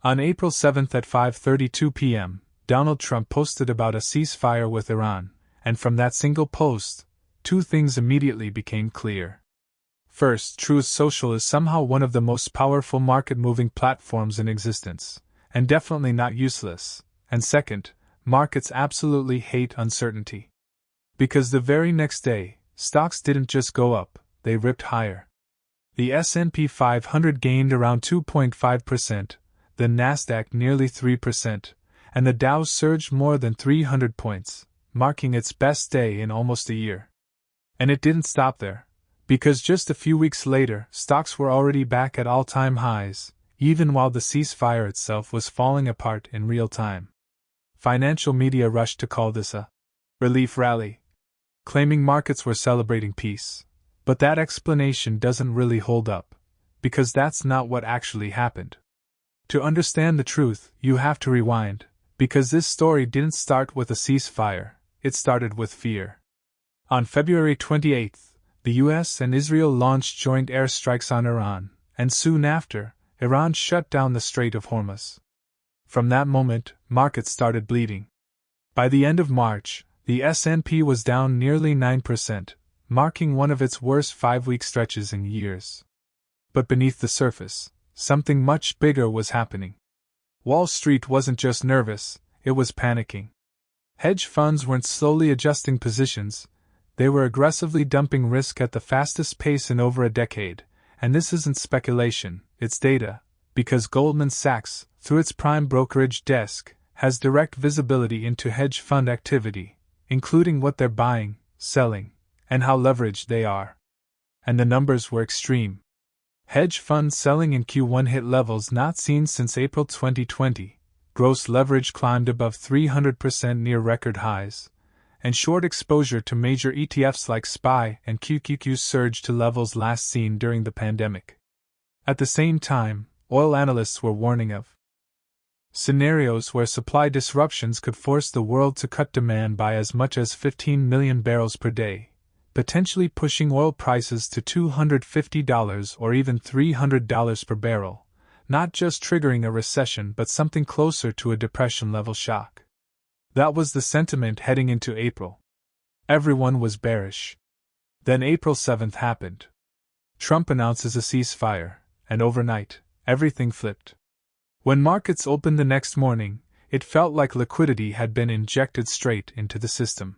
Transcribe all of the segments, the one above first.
On April 7th at 5:32 p.m., Donald Trump posted about a ceasefire with Iran, and from that single post, two things immediately became clear. First, Truth Social is somehow one of the most powerful market-moving platforms in existence, and definitely not useless. And second, markets absolutely hate uncertainty. Because the very next day, stocks didn't just go up, they ripped higher. The S&P 500 gained around 2.5%, the Nasdaq nearly 3%, and the Dow surged more than 300 points, marking its best day in almost a year. And it didn't stop there, because just a few weeks later, stocks were already back at all-time highs, even while the ceasefire itself was falling apart in real time. Financial media rushed to call this a relief rally, claiming markets were celebrating peace. But that explanation doesn't really hold up, because that's not what actually happened. To understand the truth, you have to rewind, because this story didn't start with a ceasefire, it started with fear. On February 28, the US and Israel launched joint airstrikes on Iran, and soon after, Iran shut down the Strait of Hormuz. From that moment, markets started bleeding. By the end of March, the S&P was down nearly 9%, marking one of its worst 5-week stretches in years. But beneath the surface, something much bigger was happening. Wall Street wasn't just nervous, it was panicking. Hedge funds weren't slowly adjusting positions, they were aggressively dumping risk at the fastest pace in over a decade, and this isn't speculation, it's data, because Goldman Sachs, through its prime brokerage desk, has direct visibility into hedge fund activity, including what they're buying, selling, and how leveraged they are. And the numbers were extreme. Hedge fund selling in Q1 hit levels not seen since April 2020, gross leverage climbed above 300% near record highs, and short exposure to major ETFs like SPY and QQQ surged to levels last seen during the pandemic. At the same time, oil analysts were warning of scenarios where supply disruptions could force the world to cut demand by as much as 15 million barrels per day, potentially pushing oil prices to $250 or even $300 per barrel, not just triggering a recession but something closer to a depression-level shock. That was the sentiment heading into April. Everyone was bearish. Then April 7th happened. Trump announces a ceasefire, and overnight, everything flipped. When markets opened the next morning, it felt like liquidity had been injected straight into the system.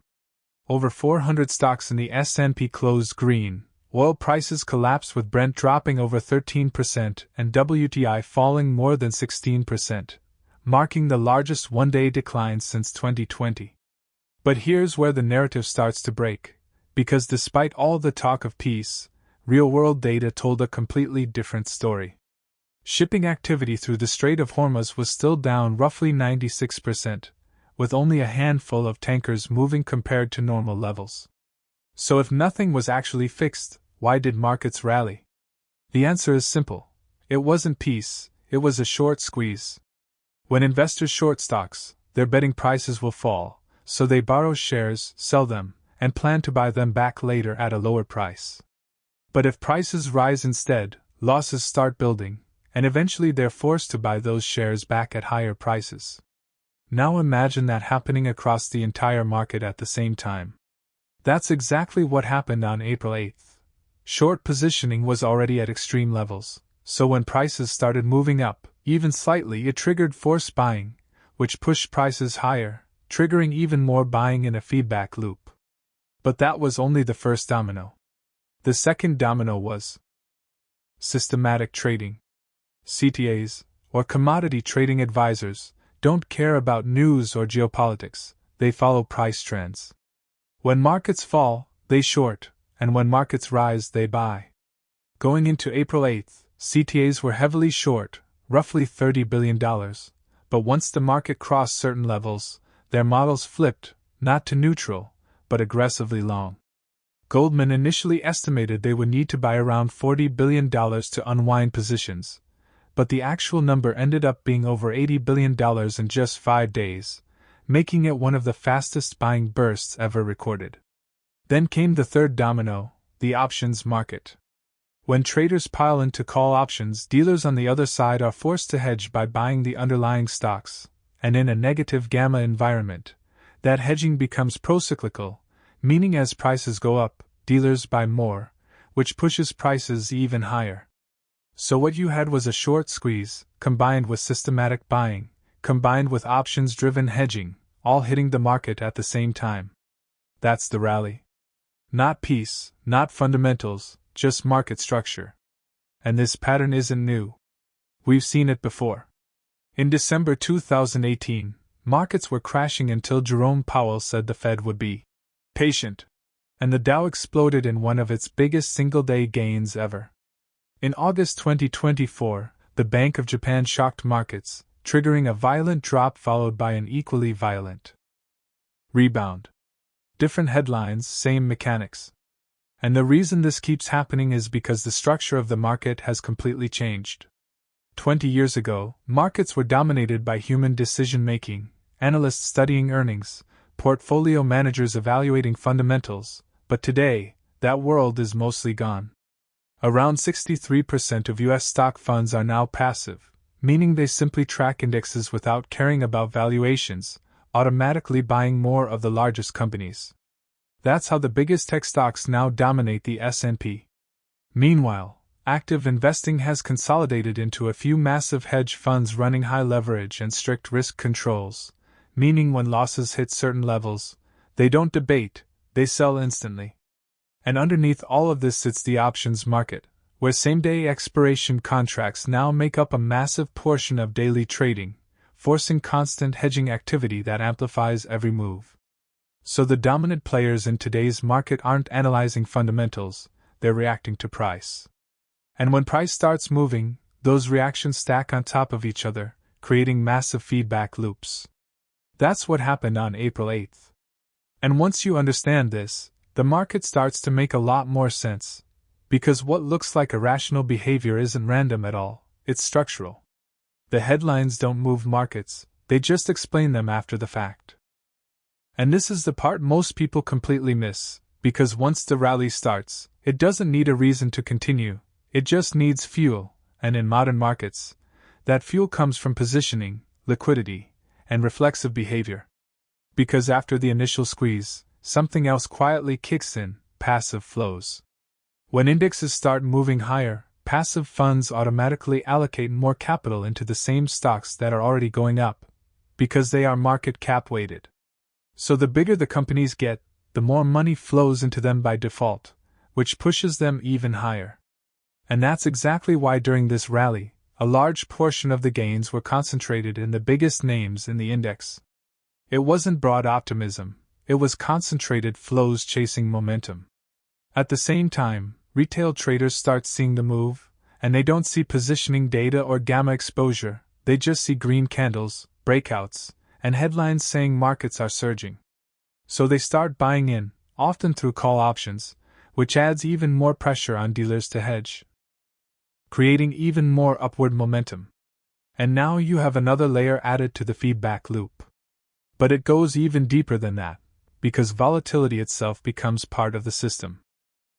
Over 400 stocks in the S&P closed green, oil prices collapsed with Brent dropping over 13% and WTI falling more than 16%, marking the largest one-day decline since 2020. But here's where the narrative starts to break, because despite all the talk of peace, real-world data told a completely different story. Shipping activity through the Strait of Hormuz was still down roughly 96%, with only a handful of tankers moving compared to normal levels. So if nothing was actually fixed, why did markets rally? The answer is simple. It wasn't peace, it was a short squeeze. When investors short stocks, they're betting prices will fall, so they borrow shares, sell them, and plan to buy them back later at a lower price. But if prices rise instead, losses start building, and eventually they're forced to buy those shares back at higher prices. Now imagine that happening across the entire market at the same time. That's exactly what happened on April 8th. Short positioning was already at extreme levels, so when prices started moving up, even slightly, it triggered forced buying, which pushed prices higher, triggering even more buying in a feedback loop. But that was only the first domino. The second domino was systematic trading. CTAs, or commodity trading advisors, don't care about news or geopolitics, they follow price trends. When markets fall, they short, and when markets rise, they buy. Going into April 8th, CTAs were heavily short, roughly $30 billion, but once the market crossed certain levels, their models flipped, not to neutral, but aggressively long. Goldman initially estimated they would need to buy around $40 billion to unwind positions, but the actual number ended up being over $80 billion in just 5 days, making it one of the fastest buying bursts ever recorded. Then came the third domino, the options market. When traders pile into call options, dealers on the other side are forced to hedge by buying the underlying stocks, and in a negative gamma environment, that hedging becomes procyclical, meaning as prices go up, dealers buy more, which pushes prices even higher. So what you had was a short squeeze, combined with systematic buying, combined with options-driven hedging, all hitting the market at the same time. That's the rally. Not piece, not fundamentals, just market structure. And this pattern isn't new. We've seen it before. In December 2018, markets were crashing until Jerome Powell said the Fed would be patient, and the Dow exploded in one of its biggest single-day gains ever. In August 2024, the Bank of Japan shocked markets, triggering a violent drop followed by an equally violent rebound. Different headlines, same mechanics. And the reason this keeps happening is because the structure of the market has completely changed. 20 years ago, markets were dominated by human decision-making, analysts studying earnings, portfolio managers evaluating fundamentals, but today, that world is mostly gone. Around 63% of U.S. stock funds are now passive, meaning they simply track indexes without caring about valuations, automatically buying more of the largest companies. That's how the biggest tech stocks now dominate the S&P. Meanwhile, active investing has consolidated into a few massive hedge funds running high leverage and strict risk controls, meaning when losses hit certain levels, they don't debate, they sell instantly. And underneath all of this sits the options market, where same-day expiration contracts now make up a massive portion of daily trading, forcing constant hedging activity that amplifies every move. So the dominant players in today's market aren't analyzing fundamentals, they're reacting to price. And when price starts moving, those reactions stack on top of each other, creating massive feedback loops. That's what happened on April 8th. And once you understand this, the market starts to make a lot more sense, because what looks like irrational behavior isn't random at all, it's structural. The headlines don't move markets, they just explain them after the fact. And this is the part most people completely miss, because once the rally starts, it doesn't need a reason to continue, it just needs fuel, and in modern markets, that fuel comes from positioning, liquidity, and reflexive behavior. Because after the initial squeeze, something else quietly kicks in, passive flows. When indexes start moving higher, passive funds automatically allocate more capital into the same stocks that are already going up, because they are market cap weighted. So the bigger the companies get, the more money flows into them by default, which pushes them even higher. And that's exactly why during this rally, a large portion of the gains were concentrated in the biggest names in the index. It wasn't broad optimism, it was concentrated flows chasing momentum. At the same time, retail traders start seeing the move, and they don't see positioning data or gamma exposure, they just see green candles, breakouts, and headlines saying markets are surging. So they start buying in, often through call options, which adds even more pressure on dealers to hedge, creating even more upward momentum. And now you have another layer added to the feedback loop. But it goes even deeper than that, because volatility itself becomes part of the system.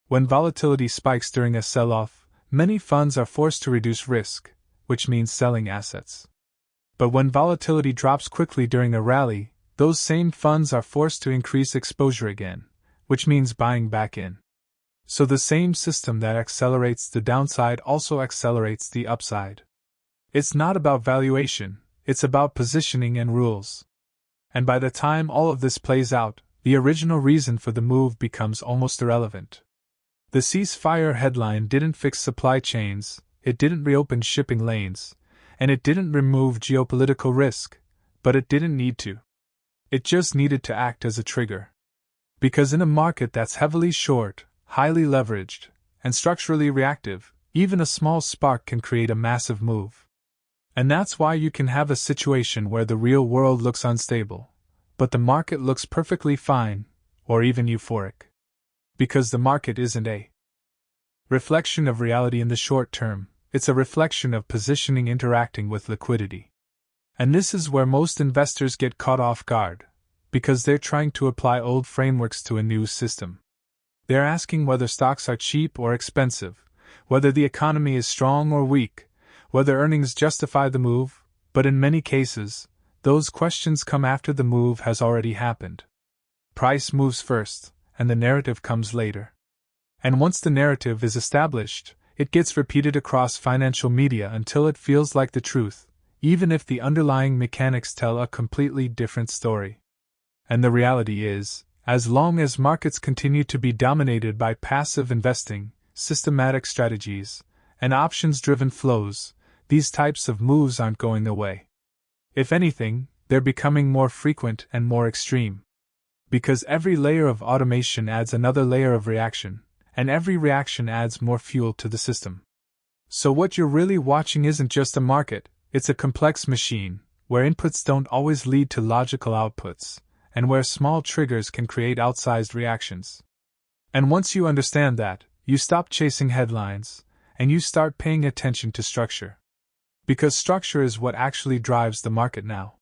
When volatility spikes during a sell-off, many funds are forced to reduce risk, which means selling assets. But when volatility drops quickly during a rally, those same funds are forced to increase exposure again, which means buying back in. So the same system that accelerates the downside also accelerates the upside. It's not about valuation, it's about positioning and rules. And by the time all of this plays out, the original reason for the move becomes almost irrelevant. The ceasefire headline didn't fix supply chains, it didn't reopen shipping lanes, and it didn't remove geopolitical risk, but it didn't need to. It just needed to act as a trigger. Because in a market that's heavily short, highly leveraged, and structurally reactive, even a small spark can create a massive move. And that's why you can have a situation where the real world looks unstable, but the market looks perfectly fine, or even euphoric. Because the market isn't a reflection of reality in the short term, it's a reflection of positioning interacting with liquidity. And this is where most investors get caught off guard, because they're trying to apply old frameworks to a new system. They're asking whether stocks are cheap or expensive, whether the economy is strong or weak, whether earnings justify the move, but in many cases, those questions come after the move has already happened. Price moves first, and the narrative comes later. And once the narrative is established, it gets repeated across financial media until it feels like the truth, even if the underlying mechanics tell a completely different story. And the reality is, as long as markets continue to be dominated by passive investing, systematic strategies, and options-driven flows, these types of moves aren't going away. If anything, they're becoming more frequent and more extreme. Because every layer of automation adds another layer of reaction, and every reaction adds more fuel to the system. So what you're really watching isn't just a market, it's a complex machine, where inputs don't always lead to logical outputs, and where small triggers can create outsized reactions. And once you understand that, you stop chasing headlines, and you start paying attention to structure. Because structure is what actually drives the market now.